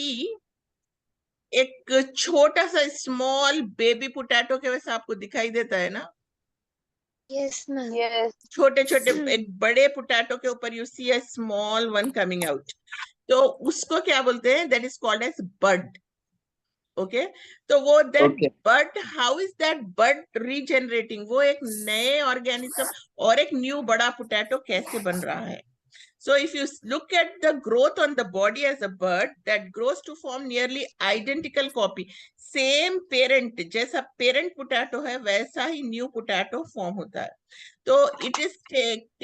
see एक छोटा सा स्मॉल बेबी पोटैटो के वैसे आपको दिखाई देता है ना? Yes, ma'am. Yes. छोटे छोटे एक बड़े पोटैटो के ऊपर you see a small one coming out. तो उसको क्या बोलते हैं? That is called as bud. Okay, तो वो that bud, how is that bud regenerating? वो एक नए ऑर्गेनिज्म और एक न्यू बड़ा पोटैटो कैसे बन रहा है? So if you look at the growth on the body as a bird, that grows to form nearly identical copy. Same parent, जैसा parent potato है वैसा ही new potato form होता है. So it is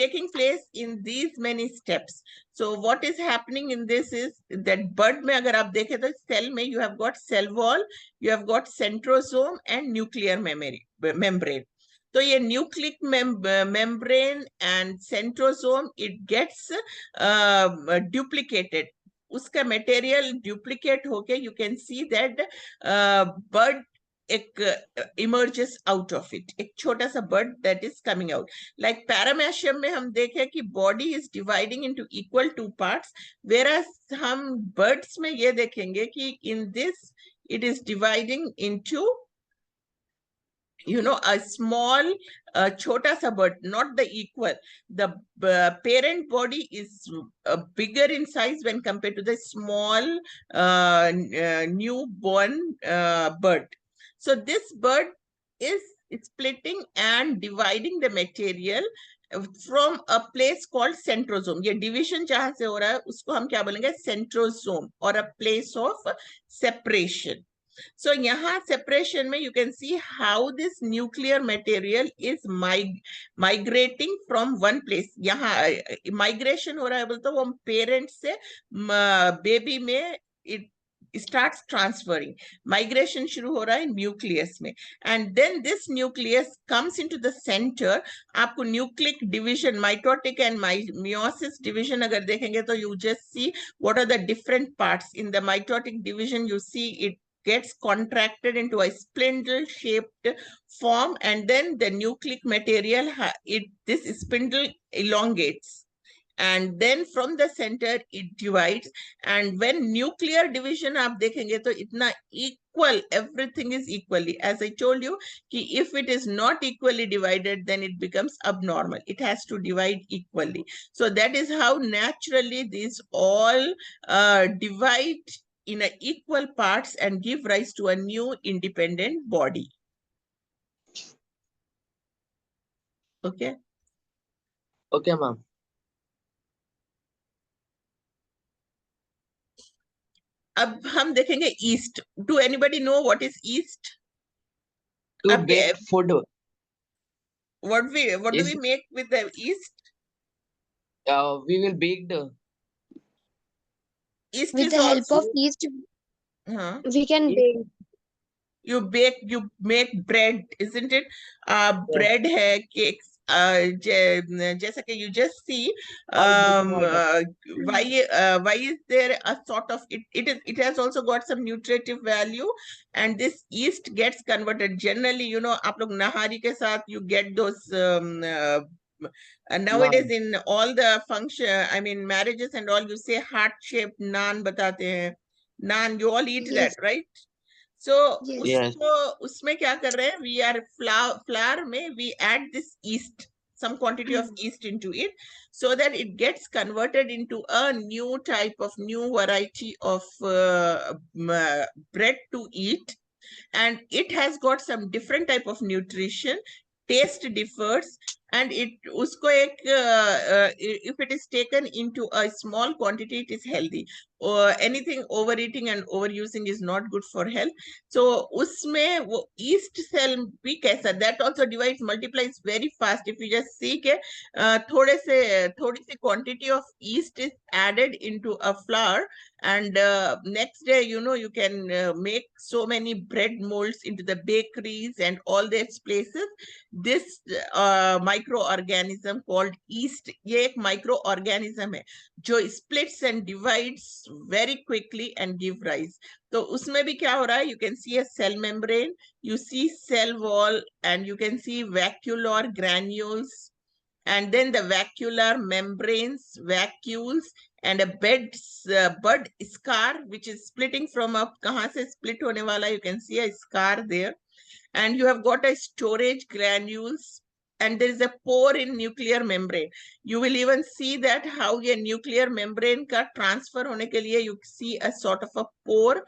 taking place in these many steps. So what is happening in this is that bud में अगर आप देखें तो cell में you have got cell wall, you have got centrosome and nuclear membrane. तो ये nucleic membrane and centrosome it gets duplicated. उसका material duplicate होके you can see that bird एक इमर्जेस आउट ऑफ इट, एक छोटा सा bird that is coming out. Like paramecium में हम देखें कि body is dividing into equal two parts, whereas हम बर्ड्स में ये देखेंगे कि in this it is dividing into a small chota sa bird, not the equal. The parent body is bigger in size when compared to the small newborn bird. So this bird is splitting and dividing the material from a place called centrosome. ये division जहां से हो रहा है उसको हम क्या बोलेंगे? Centrosome, or a place of separation. So यहाँ separation में you can see how this nuclear material is migrating from one place. यहाँ migration हो रहा है बोलते वो parent से baby में it starts transferring. Migration शुरू हो रहा है nucleus में, and then this nucleus comes into the center. आपको nucleic division, mitotic and meiosis division अगर देखेंगे तो you just see what are the different parts. In the mitotic division you see it gets contracted into a spindle shaped form, and then the nucleic material this spindle elongates, and then from the center it divides. And when nuclear division आप देखेंगे तो इतना equal, everything is equally, as I told you कि if it is not equally divided then it becomes abnormal. It has to divide equally. So that is how naturally these all divide in a equal parts and give rise to a new independent body. Okay? Okay, ma'am. अब हम देखेंगे east. Do anybody know what is yeast? To bake food. What do we make with the yeast? We will bake the Yeast With is the help also, of yeast, we can bake. You make bread, isn't it? Bread hai, cakes. जैसा कि you just see why is there a sort of it has also got some nutritive value, and this yeast gets converted generally, आप लोग नहारी के साथ you get those nowadays in all the function, I mean marriages and all, you say heart shaped naan batate hain. Naan, you all eat that, right? So उसमें क्या कर रहे हैं? We are flour में we add this yeast, some quantity of yeast into it, so that it gets converted into a new variety of bread to eat, and it has got some different type of nutrition. Taste differs, and usko if it is taken into a small quantity, it is healthy. Or anything overeating and overusing is not good for health. So usme wo yeast cell bhi kaisa, that also divides, multiplies very fast. If you just see ke थोड़ी सी quantity of yeast is added into a flour, and next day you can make so many bread molds into the bakeries and all these places. This microorganism called yeast, ये एक microorganism है जो splits and divides very quickly and give rise. तो उसमें भी क्या हो रहा है? You can see a cell membrane, you see cell wall, and you can see vacuolar granules, and then the vacuolar membranes, vacuoles, and a bud scar which is splitting from a kahan se split hone wala, you can see a scar there. And you have got a storage granules, and there is a pore in nuclear membrane. You will even see that how a nuclear membrane ka transfer hone ke liye you see a sort of a pore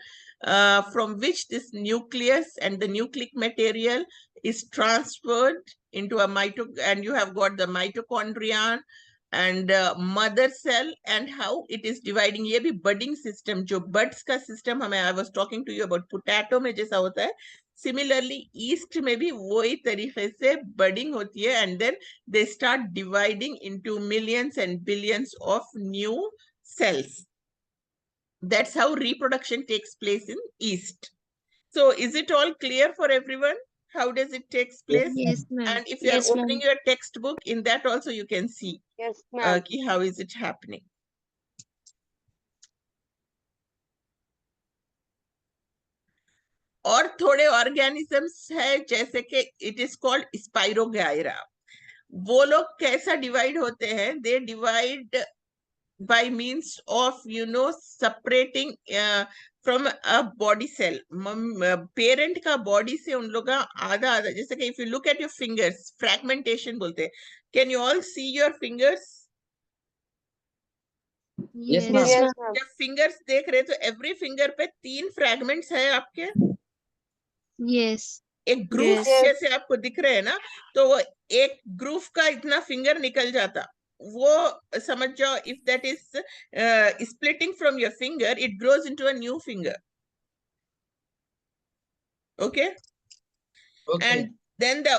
from which this nucleus and the nucleic material is transferred into a and you have got the mitochondria and mother cell, and how it is dividing. ये भी budding system, जो buds का system हमें, I was talking to you about potato में जैसा होता है, similarly yeast में भी वही तरीके से budding होती है, and then they start dividing into millions and billions of new cells. That's how reproduction takes place in yeast. So is it all clear for everyone? How does it takes place? Yes, ma'am. And if you are Yes, opening ma'am. your textbook, in that also you can see Yes, ma'am. how is it happening. और थोड़े organisms है जैसे कि it is called spirogyra. वो लोग कैसा divide होते हैं? They divide by means of separating from a body cell. Parent का body से उन लोग का आधा आधा, जैसे कि if you look at your fingers, fragmentation बोलते हैं. Can you all see your fingers? Yes, ma'am. Yes, ma'am. जब fingers देख रहे तो every finger पे 3 fragments है आपके. Yes. एक ग्रूव Yes. जैसे आपको दिख रहे हैं ना, तो वो एक ग्रूव का इतना फिंगर निकल जाता. वो समझ जाओ, if that is splitting from your finger, it grows into a new finger. Okay. Okay. And then the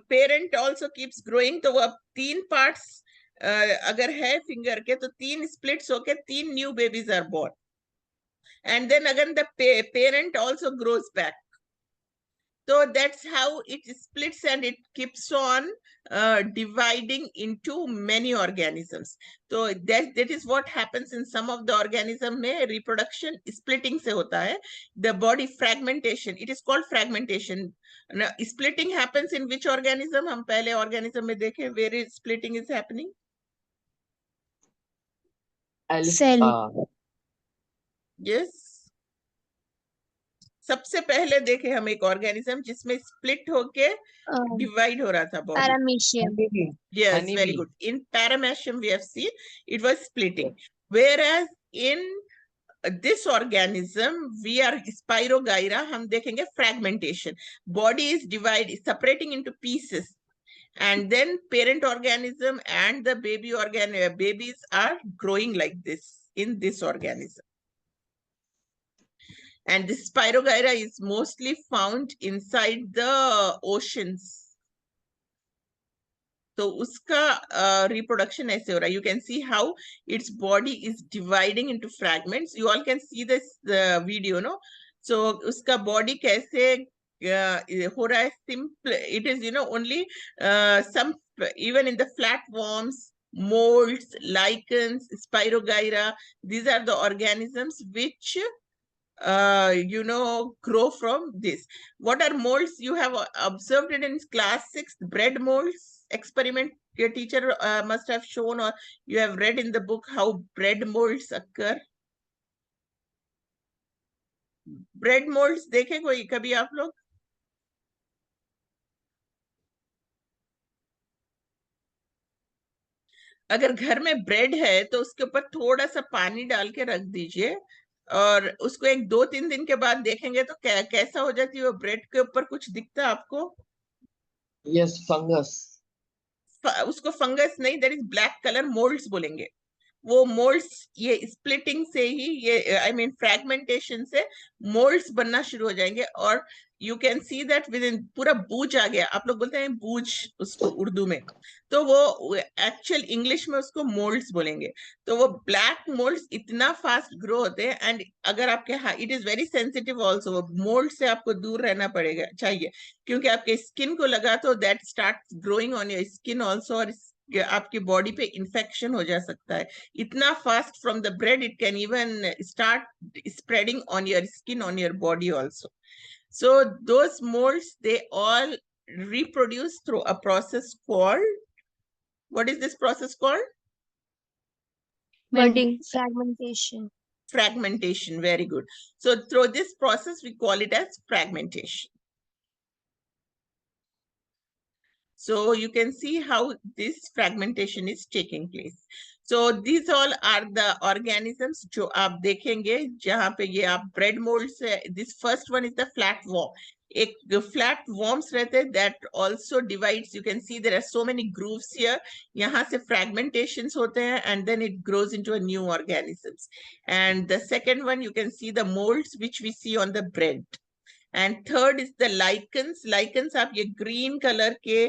parent also keeps growing. तो वो 3 parts अगर है फिंगर के तो 3 splits होके 3 new babies are born. And then again the parent also grows back. So that's how it splits and it keeps on dividing into many organisms. So that is what happens in some of the organism में reproduction splitting से होता है. The body fragmentation, it is called fragmentation. Now, splitting happens in which organism? हम पहले organism में देखें where is splitting is happening. Cell. Yes. सबसे पहले देखे हम एक ऑर्गेनिज्म जिसमें स्प्लिट होके डिवाइड हो रहा था body. Paramecium. Yes, Honeybee. very good. In paramecium we have seen it was splitting, whereas in this organism we are Spirogyra, हम देखेंगे fragmentation. Body is divided, separating into pieces, and then parent organism and the babies are growing like this in this organism. And this Spirogyra is mostly found inside the oceans. So uska reproduction ऐसे हो रहा है. You can see how its body is dividing into fragments. You all can see this video, no? So uska body कैसे हो रहा है? Simple. It is only some, even in the flatworms, molds, lichens, Spirogyra. These are the organisms which grow from this. What are molds? You have observed it in class 6, bread molds experiment. Your teacher must have shown, or you have read in the book how bread molds occur. Bread molds देखे कोई कभी आप लोग? अगर घर में bread है तो उसके ऊपर थोड़ा सा पानी डाल के रख दीजिए, और उसको 1-2-3 दिन के बाद देखेंगे तो कैसा हो जाती है वो ब्रेड के ऊपर? कुछ दिखता आपको? Yes, fungus. उसको फंगस नहीं, that is black colour, moulds बोलेंगे. वो मोल्ड्स ये स्प्लिटिंग से ही, ये आई मीन फ्रैगमेंटेशन से मोल्ड्स बनना शुरू हो जाएंगे. और you can see that with in पूरा बूज आ गया. आप लोग बोलते हैं बूज उसको उर्दू में, तो वो एक्चुअल इंग्लिश में उसको मोल्ड्स बोलेंगे. तो वो ब्लैक मोल्ड्स इतना फास्ट ग्रो होते हैं, एंड अगर आपके it is very sensitive also. वो मोल्ड से आपको दूर रहना पड़ेगा चाहिए, क्योंकि आपके स्किन को लगा तो that start growing on your skin also, और आपकी बॉडी पे इन्फेक्शन हो जा सकता है. इतना fast from the bread it can even start spreading on your skin, on your body also. So those molds, they all reproduce through a process called, what is this process called? Fragmentation. Fragmentation, very good. So through this process, we call it as fragmentation. So you can see how this fragmentation is taking place. So these all are the organisms जो आप देखेंगे जहाँ पे ये आप bread molds से, this first one is the flatworm. एक flat worms रहते हैं that also divides. You can see there are so many grooves here. यहाँ से fragmentations होते हैं and then it grows into a new organisms. And the second one you can see the molds which we see on the bread. And third is the lichens. Lichens आप ये green colour के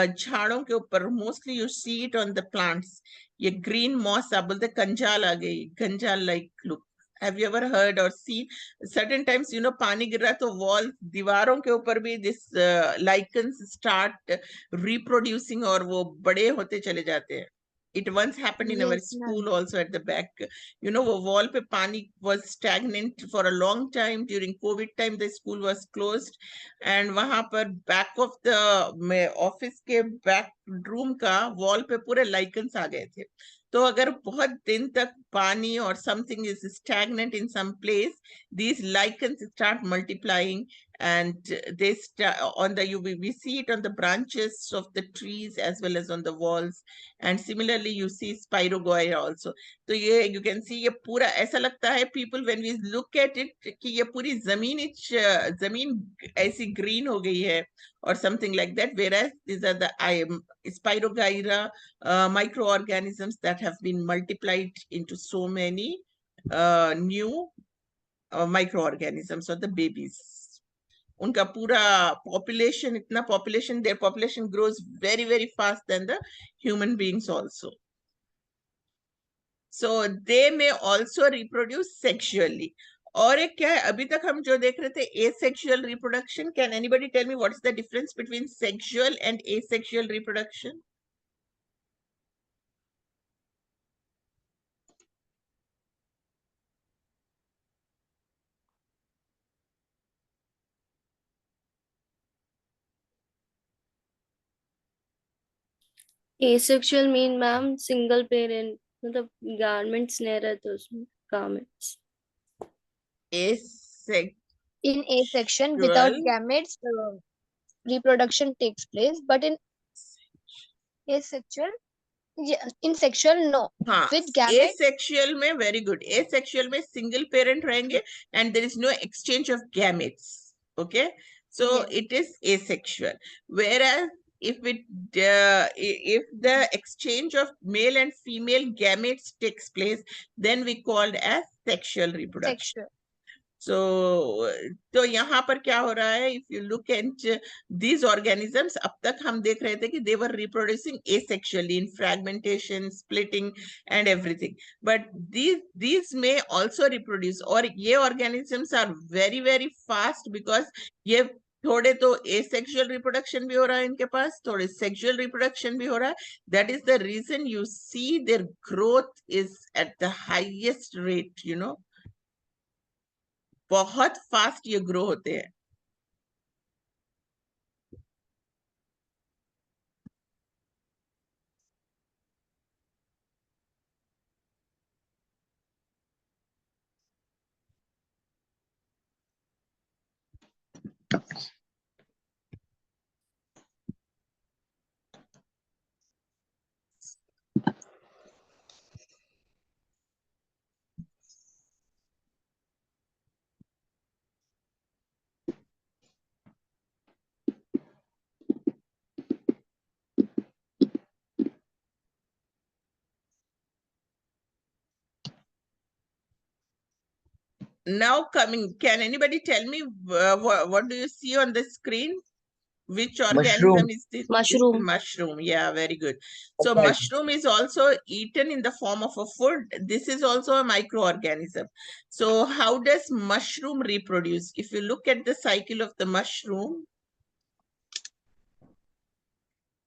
झाड़ों के ऊपर mostly you see it on the plants. ये green moss आप बोलते कंजाल आ गई, कंजाल like look. Have you ever heard or seen certain times पानी गिर रहा है तो वॉल दीवारों के ऊपर भी दिस लाइकन्स स्टार्ट रिप्रोड्यूसिंग और वो बड़े होते चले जाते हैं. It once happened in our school also at the back. Wall pe pani was stagnant for a long time. During COVID time, the school was closed. And wahan par back of the office ke back room ka wall pe pure lichens aa gaye the. तो अगर बहुत दिन तक पानी or something is stagnant in some place, these lichens start multiplying and they start on the we see it on the branches of the trees as well as on the walls. And similarly you see spirogyra also. तो ये you can see ये पूरा ऐसा लगता है people when we look at it कि ये पूरी जमीन ऐसी green हो गई है or something like that, whereas these are the spirogyra microorganisms that have been multiplied into so many new microorganisms or the babies. उनका पूरा population, इतना population, their population grows very very fast than the human beings also. So they may also reproduce sexually. और एक क्या है अभी तक हम जो देख रहे थे asexual reproduction. Can anybody tell me what's the difference between sexual and asexual reproduction? asexual mean ma'am single parent, मतलब गारमेंट्स नहीं रहते उसमें, garments. In asexual, without gametes, reproduction takes place. But in asexual, in sexual, no. हाँ, with gametes. asexual में very good. Asexual में single parent रहेंगे and there is no exchange of gametes. Okay, so Yes. it is asexual. Whereas if the exchange of male and female gametes takes place, then we called as sexual reproduction. Sexual. तो यहाँ पर क्या हो रहा है, if you look at these organisms, अब तक हम देख रहे थे कि they were reproducing asexually in fragmentation, splitting and everything. But these may also reproduce. और ये organisms are very very fast because ये थोड़े तो asexual reproduction भी हो रहा है इनके पास, थोड़े sexual reproduction भी हो रहा है. That is the reason you see their growth is at the highest rate, बहुत फास्ट ये ग्रो होते हैं. Now coming, can anybody tell me what do you see on the screen? Which organism Mushroom. is this? Mushroom. Mushroom. Yeah, very good. So Okay. mushroom is also eaten in the form of a food. This is also a microorganism. So how does mushroom reproduce? If you look at the cycle of the mushroom,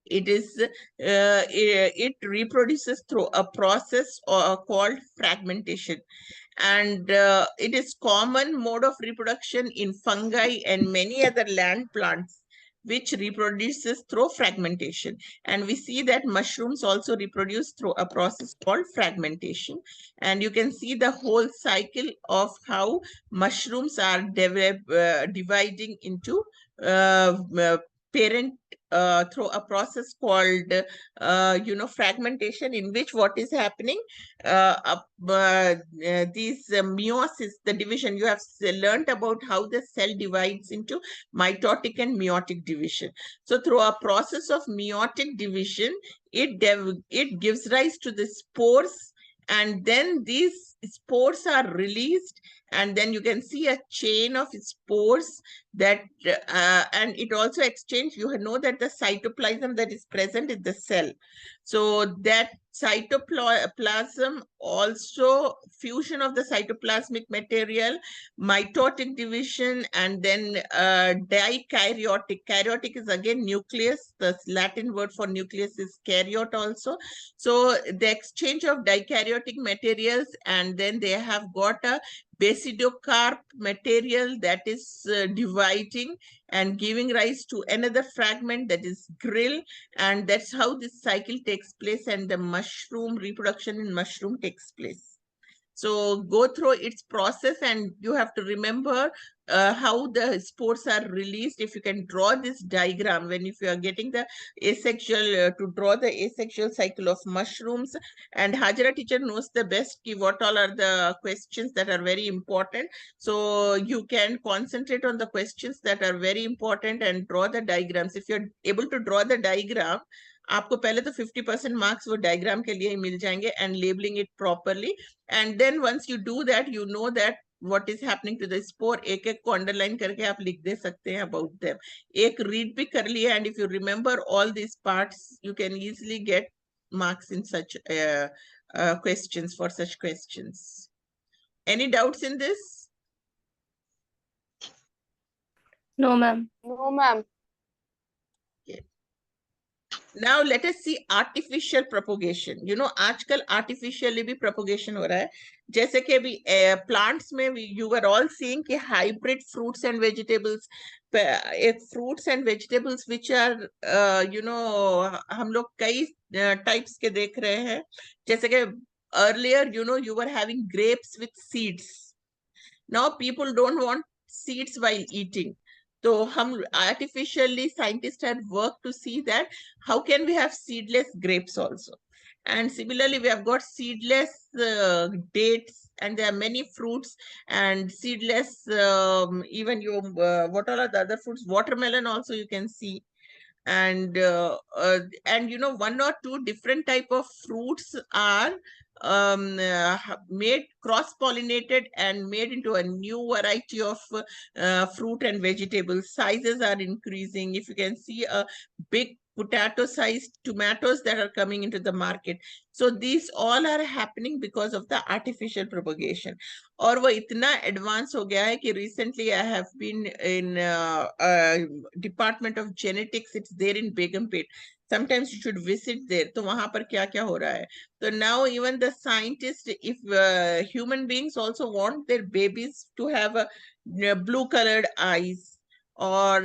it reproduces through a process called fragmentation. And it is common mode of reproduction in fungi and many other land plants. which reproduces through fragmentation. And we see that mushrooms also reproduce through a process called fragmentation. And you can see the whole cycle of how mushrooms are dividing into parent through a process called fragmentation, in which what is happening, these meiosis, the division, you have learned about how the cell divides into mitotic and meiotic division. So through a process of meiotic division, it gives rise to the spores, and then these spores are released, and then you can see a chain of spores that and it also exchange. You know that the cytoplasm that is present in the cell, so that cytoplasm also fusion of the cytoplasmic material, mitotic division, and then dikaryotic. Karyotic is again nucleus. The Latin word for nucleus is karyot also. So the exchange of dikaryotic materials, and then they have got a basidocarp material that is dividing and giving rise to another fragment, that is grill. And that's how this cycle takes place, and the mushroom reproduction in mushroom takes place. So go through its process, and you have to remember how the spores are released. If you can draw this diagram, if you are getting the asexual, to draw the asexual cycle of mushrooms. And Hajra teacher knows the best what all are the questions that are very important. So you can concentrate on the questions that are very important and draw the diagrams. If you're able to draw the diagram, आपको पहले तो 50% marks वो diagram के लिए ही मिल जाएंगे, and labelling it properly. And then once you do that, you know that what is happening to the spore. एक एक को अंडरलाइन करके आप लिख दे सकते हैं about them. एक read भी कर लिया, and if you remember all these parts, you can easily get marks in such questions, for such questions. Any doubts in this? No, ma'am. No, ma'am. Now let us see artificial propagation. आजकल artificially भी propagation हो रहा है. जैसे कि अभी plants में you were all seeing कि hybrid fruits and vegetables, fruits and vegetables which are हम लोग कई types के देख रहे हैं. जैसे कि earlier you were having grapes with seeds. Now people don't want seeds while eating. So hum artificially scientists had worked to see that how can we have seedless grapes also. And similarly, we have got seedless dates, and there are many fruits, and seedless even what all are the other fruits? Watermelon also you can see. And one or two different type of fruits are made cross-pollinated and made into a new variety of fruit and vegetable. Sizes are increasing. If you can see a big potato-sized tomatoes that are coming into the market. So these all are happening because of the artificial propagation. और वो इतना advance हो गया है कि recently I have been in department of genetics. It's there in Begumpet. Sometimes you should visit there. तो वहां पर क्या क्या हो रहा है. So now even the scientists, if human beings also want their babies to have a blue colored eyes, or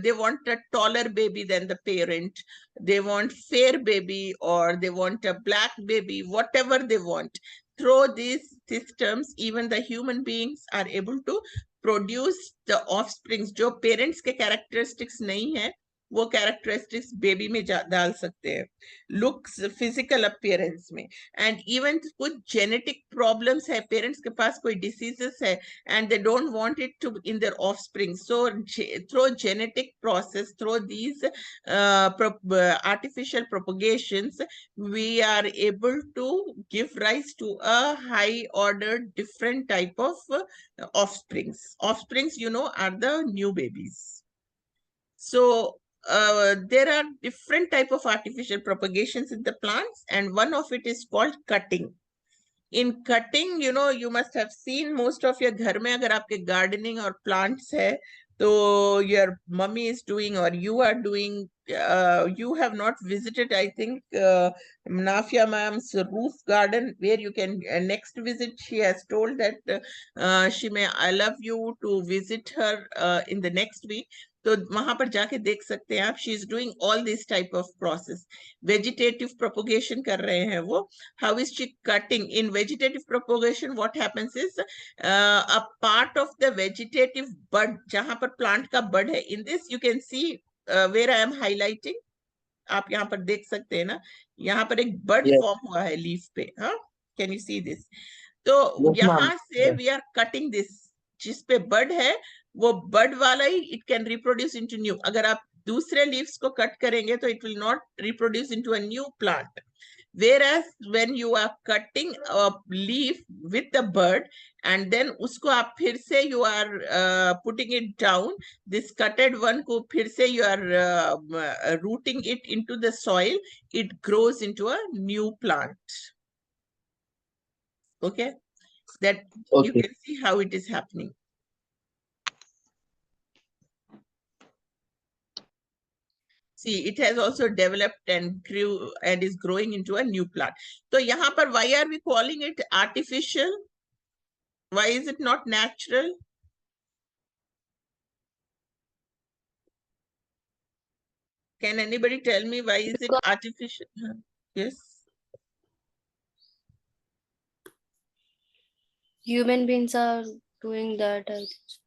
they want a taller baby than the parent, they want fair baby, or they want a black baby, whatever they want. Through these systems, even the human beings are able to produce the offsprings. जो parents के characteristics नहीं है, वो characteristics baby में डाल सकते हैं. Looks, physical appearance में. And even कुछ genetic problems है, parents के पास कोई diseases है, and they don't want it to in their offspring. So through genetic process, through these artificial propagations, we are able to give rise to a high ordered different type of offsprings. Offsprings, are the new babies. So there are different type of artificial propagations in the plants, and one of it is called cutting. In cutting, you must have seen most of your घर में अगर आपके gardening or plants है, तो your mummy is doing or you are doing you have not visited, I think, Nafia ma'am's roof garden, where you can next visit. She has told that she may allow you to visit her in the next week. तो वहां पर जाके देख सकते हैं आप. She is doing all this type of process. Vegetative propagation कर रहे हैं वो. How is she cutting in vegetative propagation? What happens is a part of the vegetative bud, जहां पर प्लांट का बड है, in this you can see where I am highlighting. आप यहाँ पर देख सकते हैं ना, यहाँ पर एक बड Yes. फॉर्म हुआ है लीफ पे. हाँ, कैन यू सी दिस? तो Yes, ma'am. यहाँ से वी आर कटिंग दिस. जिस पे बड है वो बड वाला ही it can reproduce into new. अगर आप दूसरे लीव्स को कट करेंगे तो it will not reproduce into a new plant. Whereas when you are cutting a leaf with the bud and then usko aap phir se you are putting it down, this cutted one ko phir se you are rooting it into the soil, it grows into a new plant. Okay, that you Okay. can see how it is happening. See, it has also developed and grew and is growing into a new plant. So yahan par why are we calling it artificial? Why is it not natural? Can anybody tell me why is it artificial? Yes. Human beings are doing that, I think.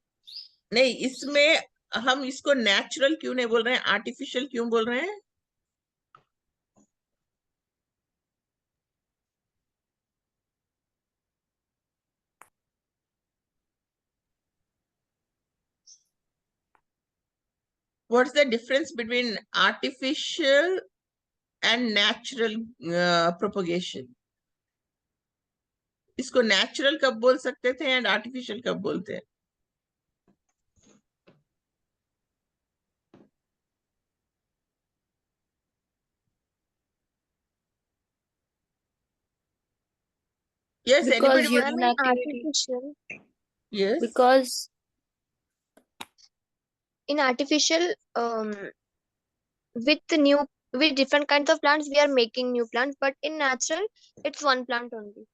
नहीं, इसमें हम इसको natural क्यों नहीं बोल रहे हैं, artificial क्यों बोल रहे हैं? What's the difference between artificial and natural propagation? इसको नेचुरल कब बोल सकते थे एंड आर्टिफिशियल कब बोलते हैं? Yes, Because anybody would? I human mean, activity. artificial. Yes. Because In artificial, with the new with different kinds of plants, we are making new plants. But in natural, it's one plant only.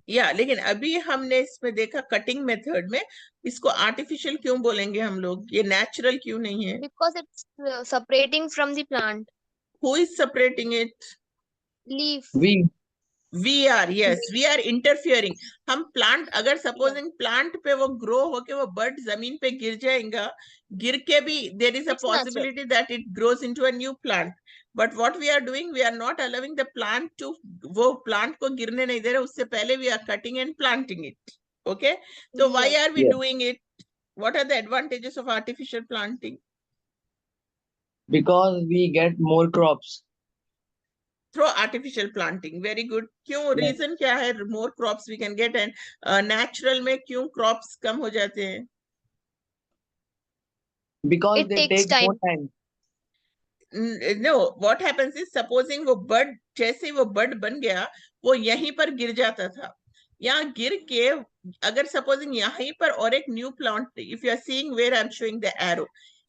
या लेकिन अभी हमने इसमें देखा cutting method में, इसको artificial क्यों बोलेंगे हम लोग, ये नेचुरल क्यों नहीं है? Because it's separating from the plant. Who is separating it? Leaf. We are, yes, we are interfering. हम प्लांट, अगर सपोजिंग प्लांट पे वो ग्रो होके वो बर्ड जमीन पे गिर जाएगा, गिर के भी there is a It's natural. possibility that it grows into a new plant. But what we are doing, we are not allowing the plant to, वो plant को गिरने नहीं दे रहे, उससे पहले we are cutting and planting it. Okay, so why Yes. are we Yes. doing it? What are the advantages of artificial planting? Because we get more crops. Through artificial planting. Very good. क्यों, Yes. reason क्या है? More crops we can get, and natural में क्यों crops कम हो जाते हैं? Because It they takes take more time. time. No, what happens is, supposing वो bird, जैसे वो बर्ड बन गया, वो यहीं पर गिर जाता था. यहाँ गिर के अगर सपोजिंग यहीं पर और एक new plant, if you are seeing where I am showing the arrow,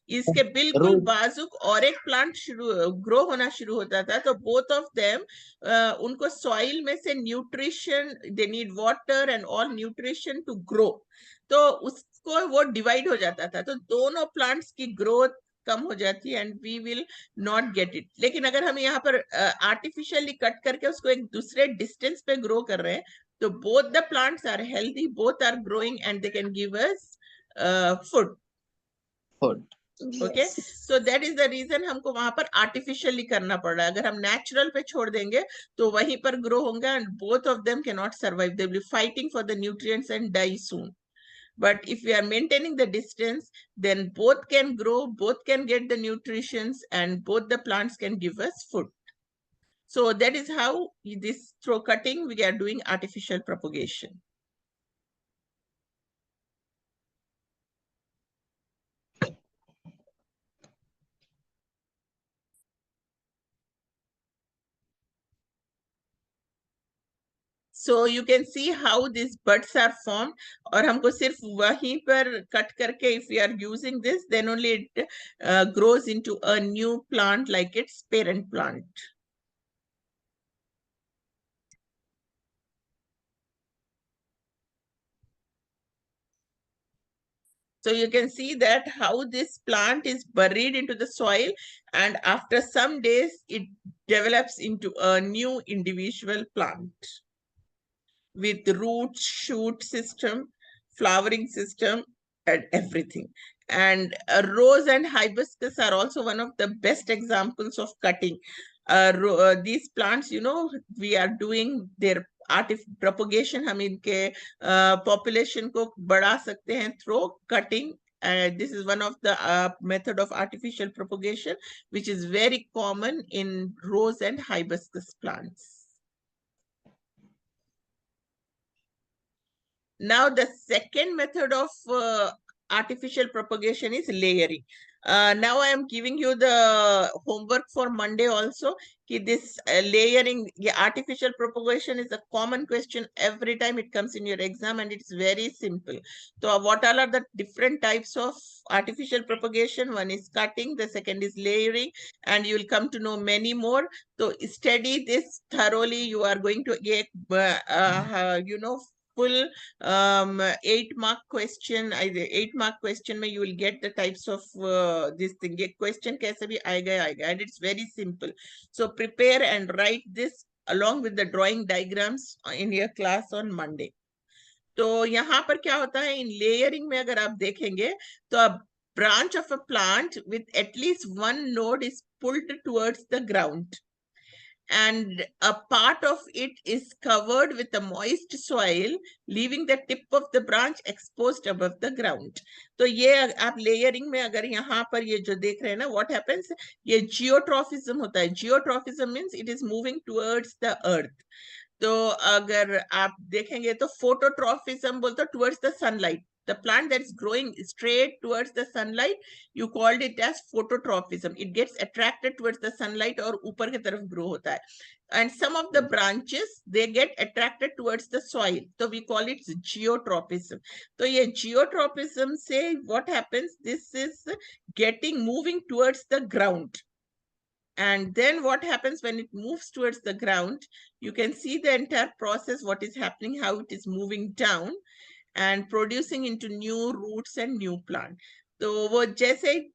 इसके बिल्कुल Root. बाजुक और एक प्लांट शुरू ग्रो होना शुरू होता था. तो बोथ ऑफ देम, उनको सॉइल में से nutrition, they need water and all nutrition to grow. तो उसको वो डिवाइड हो जाता था, तो दोनों प्लांट्स की ग्रोथ कम हो जाती है and we will not get it. लेकिन अगर हम यहाँ पर आर्टिफिशियली कट करके उसको एक दूसरे डिस्टेंस पे ग्रो कर रहे हैं, तो both the plants are healthy, both are growing and they can give us food. Food. Okay, Yes. So that is the reason हमको वहां पर आर्टिफिशियली करना पड़ रहा है. अगर हम नेचुरल पे छोड़ देंगे तो वहीं पर ग्रो होंगे and both of them can not survive, they will be fighting for the nutrients and die soon. But if we are maintaining the distance, then both can grow, both can get the nutritions, and both the plants can give us food. So that is how this, through cutting, we are doing artificial propagation. So you can see how these buds are formed. और हमको सिर्फ वहीं पर cut करके, if we are using this, then only it grows into a new plant like its parent plant. So you can see that how this plant is buried into the soil, and after some days it develops into a new individual plant with root, shoot system, flowering system, and everything. And rose and hibiscus are also one of the best examples of cutting. These plants, you know, we are doing their propagation. हम इनके population को बढ़ा सकते हैं through cutting. This is one of the method of artificial propagation, which is very common in rose and hibiscus plants. Now, the second method of artificial propagation is layering. Now I am giving you the homework for Monday also. This layering, artificial propagation is a common question every time it comes in your exam, and it's very simple. So what all are the different types of artificial propagation? One is cutting, the second is layering, and you will come to know many more. So study this thoroughly. You are going to get, full 8-mark question. 8-mark question में you will get the types of this thing. ये question कैसे भी आएगा, and it's very simple. So prepare and write this along with the drawing diagrams in your class on Monday. तो यहाँ पर क्या होता है, in layering में अगर आप देखेंगे तो a branch of a plant with at least one node is pulled towards the ground, and a part of it is covered with a moist soil, leaving the tip of the branch exposed above the ground. तो ये आप layering में अगर यहाँ पर ये जो देख रहे हैं ना, what happens, ये geotrophism होता है. Geotrophism means it is moving towards the earth. तो अगर आप देखेंगे तो phototrophism बोलते हैं towards the sunlight. The plant that is growing straight towards the sunlight, you called it as phototrophism. It gets attracted towards the sunlight और ऊपर की तरफ grow होता है. And some of the branches, they get attracted towards the soil. So we call it geotropism. So ये geotropism से what happens, this is moving towards the ground. And then what happens when it moves towards the ground, you can see the entire process, what is happening, how it is moving down and producing into new roots and new plant. So वो जैसे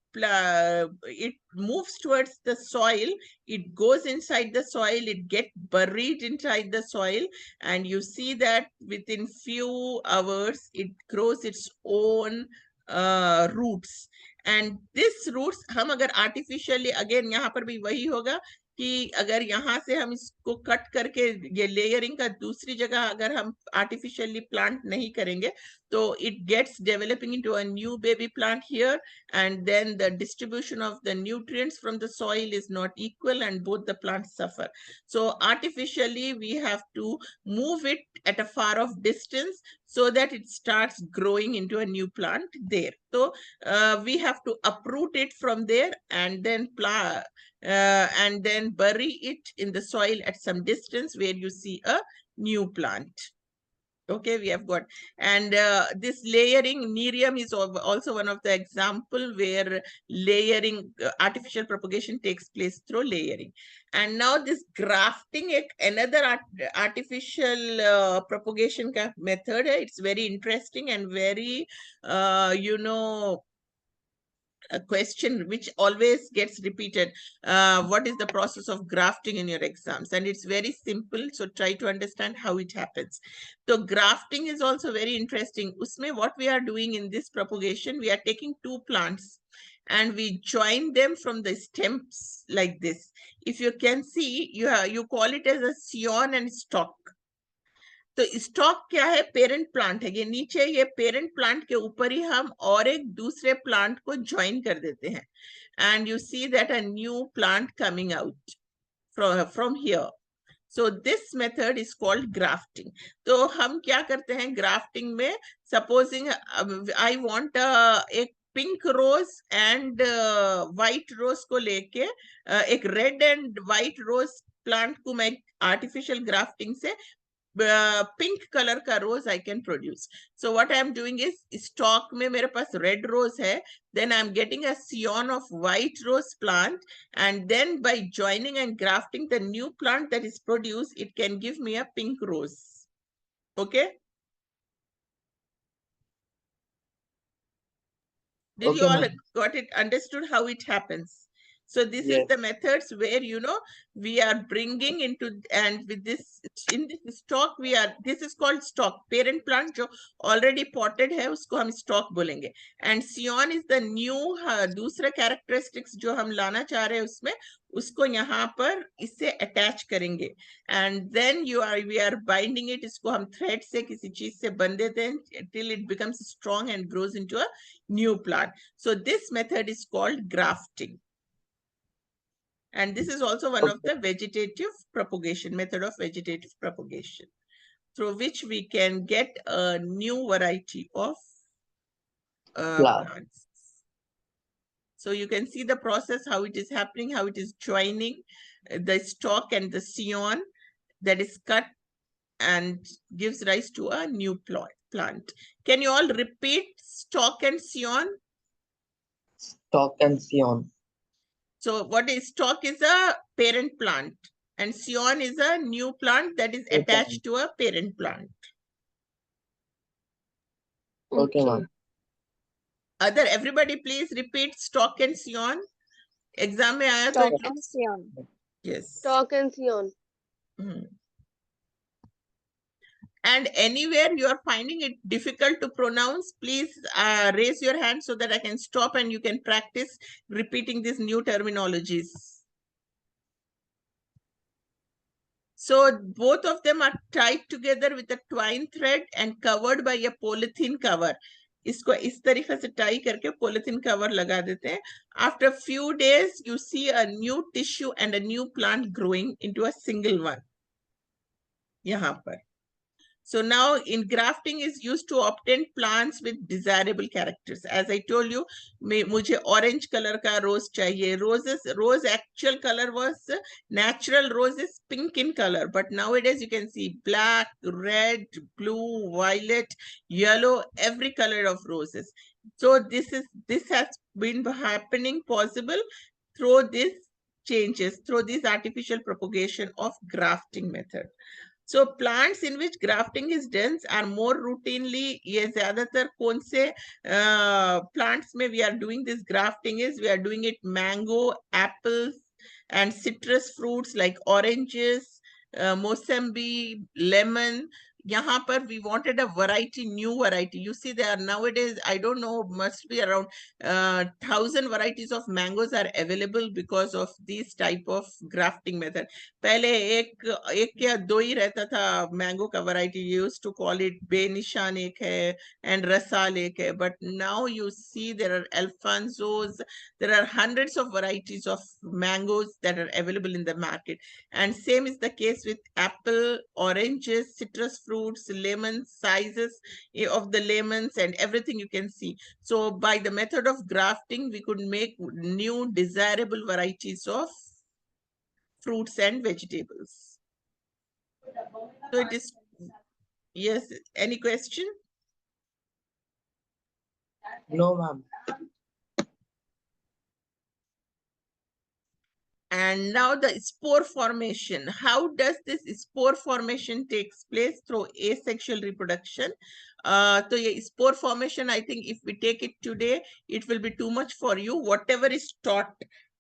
it moves towards the soil, it goes inside the soil, it gets buried inside the soil, and you see that within few hours, it grows its own roots. And this roots हम अगर artificially, again यहाँ पर भी वही होगा कि अगर यहाँ से हम इसको कट करके ये लेयरिंग का दूसरी जगह अगर हम आर्टिफिशियली प्लांट नहीं करेंगे तो it gets developing into a new baby plant here, and then the distribution of the nutrients from the soil is not equal and both the plants suffer. So artificially we have to move it at a far off distance so that it starts growing into a new plant there. So we have to uproot it from there and then bury it in the soil at some distance where you see a new plant. Okay, we have got, and this layering, nerium is also one of the example where layering, artificial propagation takes place through layering. And now this grafting, another artificial propagation method. It's very interesting and very, a question which always gets repeated. What is the process of grafting in your exams? And it's very simple. So try to understand how it happens. So grafting is also very interesting. Usme what we are doing in this propagation, we are taking two plants and we join them from the stems like this. If you can see, you call it as a scion and stalk. तो stock क्या है, parent plant है. ये नीचे ये parent plant के ऊपर ही हम और एक दूसरे प्लांट को ज्वाइन कर देते हैं, and you see that a new plant coming out from here. So this method is called grafting. तो हम क्या करते हैं ग्राफ्टिंग में, सपोजिंग आई वांट एक pink rose and white rose को लेके एक red and white rose plant को मैं आर्टिफिशियल ग्राफ्टिंग से पिंक कलर का rose I can produce. So what I am doing is, stock में मेरे पास रेड रोज है, then I'm getting a scion of white rose plant, and then by joining and grafting the new plant that is produced, it can give me a pink rose. Okay? Did you Okay, all ma'am. got it, understood how it happens? So this is Yes. the methods where, you know, we are bringing into, and with this, in this stock, we are, this is called stock. Parent plant जो already potted है, उसको हम stock बोलेंगे. And Sion is the new, दूसरा characteristics जो हम लाना चाह रहे हैं उसमें, उसको यहाँ पर इससे attach करेंगे. And then we are binding it, इसको हम thread से किसी चीज से बंध देते हैं till it becomes strong and grows into a new plant. So this method is called grafting. And this is also one of the vegetative propagation, method of vegetative propagation, through which we can get a new variety of plants. So you can see the process, how it is happening, how it is joining the stalk and the scion that is cut and gives rise to a new plant. Can you all repeat stalk and scion? Stalk and scion. So what is stalk is a parent plant, and scion is a new plant that is attached to a parent plant. Okay, ma'am. Other, everybody please repeat stalk and scion. Exam में आया तो Stalk it and looks, scion. yes. Stalk and scion. And anywhere you are finding it difficult to pronounce, please raise your hand so that I can stop and you can practice repeating these new terminologies. So both of them are tied together with a twine thread and covered by a polythene cover. इसको इस तरीके से tie करके polythene cover लगा देते हैं. After a few days, you see a new tissue and a new plant growing into a single one. यहाँ पर. So now in grafting is used to obtain plants with desirable characters. As I told you, मुझे orange color का rose चाहिए. Rose actual color was, natural rose is pink in color, but nowadays you can see black, red, blue, violet, yellow, every color of roses. So this has been happening possible through these changes, through this artificial propagation of grafting method. So plants in which grafting is done are more routinely, ये ज़्यादातर कौन से plants में we are doing this grafting is, we are doing it mango, apples, and citrus fruits like oranges, Mosambik, lemon. यहाँ पर we wanted a variety, new variety. You see there are nowadays, I don't know, must be around 1,000 varieties of mangoes are available because of this type of grafting method. पहले एक या दो ही रहता था mango का variety, used to call it Benishan एक है एंड रसाल एक है, but now you see there are alphonsos, there are hundreds of varieties of mangoes that are available in the market, and same is the case with apple, oranges, citrus fruits, lemons, sizes of the lemons and everything you can see. So by the method of grafting we could make new desirable varieties of fruits and vegetables. So it is, yes, any question? No, ma'am. And now the spore formation. How does this spore formation takes place? Through asexual reproduction. So yeah, spore formation, I think if we take it today, it will be too much for you. Whatever is taught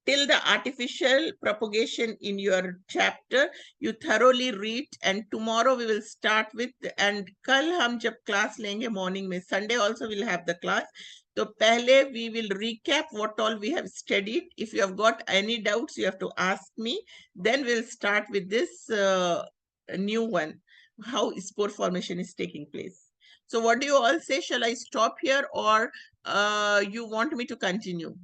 till the artificial propagation in your chapter, you thoroughly read, and tomorrow we will start with, and kal hum jab class lenge morning mein, Sunday also we'll have the class. So pehle we will recap what all we have studied. If you have got any doubts, you have to ask me. Then we'll start with this new one, how spore formation is taking place. So what do you all say? Shall I stop here, or you want me to continue?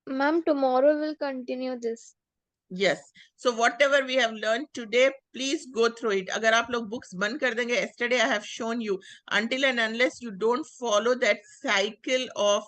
Ma'am, tomorrow we'll continue this. Yes. So whatever we have learned today, please go through it. अगर आप लोग books बंद कर देंगे, yesterday I have shown you, until and unless you don't follow that cycle of,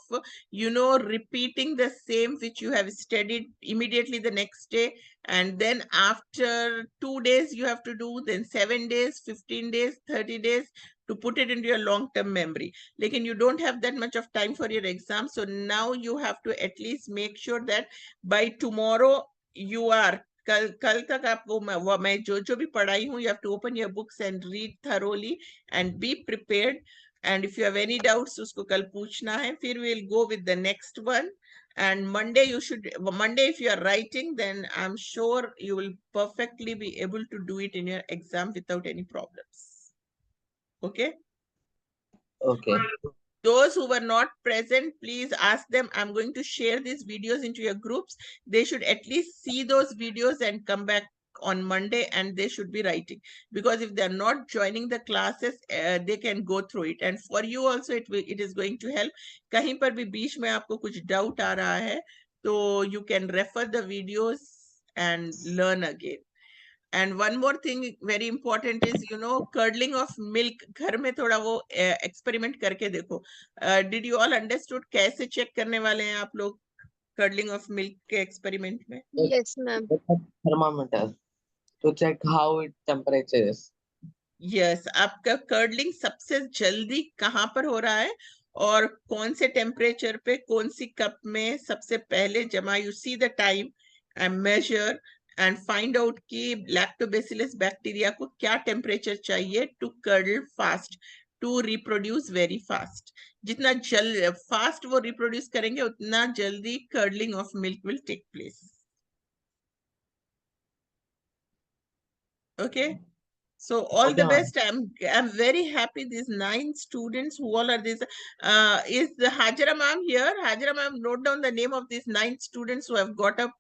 repeating the same which you have studied immediately the next day, and then after 2 days you have to do, then 7 days, 15 days, 30 days to put it into your long-term memory. Lekin you don't have that much of time for your exam, so now you have to at least make sure that by tomorrow you are, कल तक आप वो मैं जो भी पढ़ाई हूँ, you have to open your books and read thoroughly and be prepared. And if you have any doubts, उसको कल पूछना है. फिर we'll go with the next one. And Monday if you are writing, then I'm sure you will perfectly be able to do it in your exam without any problems. Okay. Okay. Those who were not present, please ask them. I'm going to share these videos into your groups. They should at least see those videos and come back on Monday, and they should be writing, because if they're not joining the classes, they can go through it. And for you also, it is going to help. कहीं पर भी बीच में आपको कुछ doubt आ रहा है, तो you can refer the videos and learn again. And one more thing very important is, curdling of milk. घर में थोड़ा वो experiment करके देखो. Did you all understood कैसे check करने वाले हैं आप लोग curdling of milk के experiment में? Yes, ma'am. Thermometer to check how its temperature is. Yes, आपका curdling सबसे जल्दी कहाँ पर हो रहा है और कौन से टेम्परेचर पे कौन सी कप में सबसे पहले जमा. You see the time and measure and find out कि lactobacillus बैक्टीरिया को क्या टेम्परेचर चाहिए to curdle fast, to reproduce very fast. जितना fast वो reproduce करेंगे, उतना जल्दी curdling of milk will take place. Okay. So all Okay, the ma'am. best. I'm very happy. These 9 students who all are this. Is the Hajara ma'am here? Hajara ma'am, note down the name of these 9 students who have got up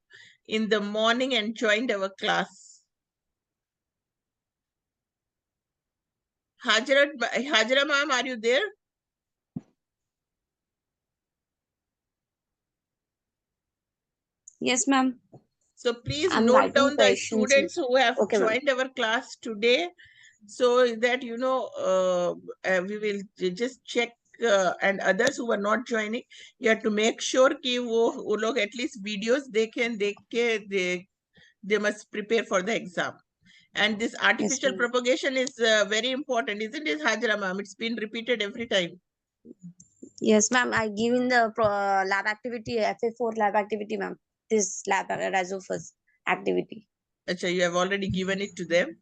in the morning and joined our class. Hajara ma'am, are you there? Yes, ma'am. So please I'm note writing down the questions. students who have Okay, ma'am. joined our class today, so that we will just check. And others who are not joining, you have to make sure कि वो लोग at least videos they must prepare for the exam. And this artificial ma'am. propagation is very important, isn't it, Hajra ma'am? It's been repeated every time. Yes, ma'am. I give in the lab activity, FA4 lab activity, ma'am. This lab rhizophus activity. Achha, you have already given it to them.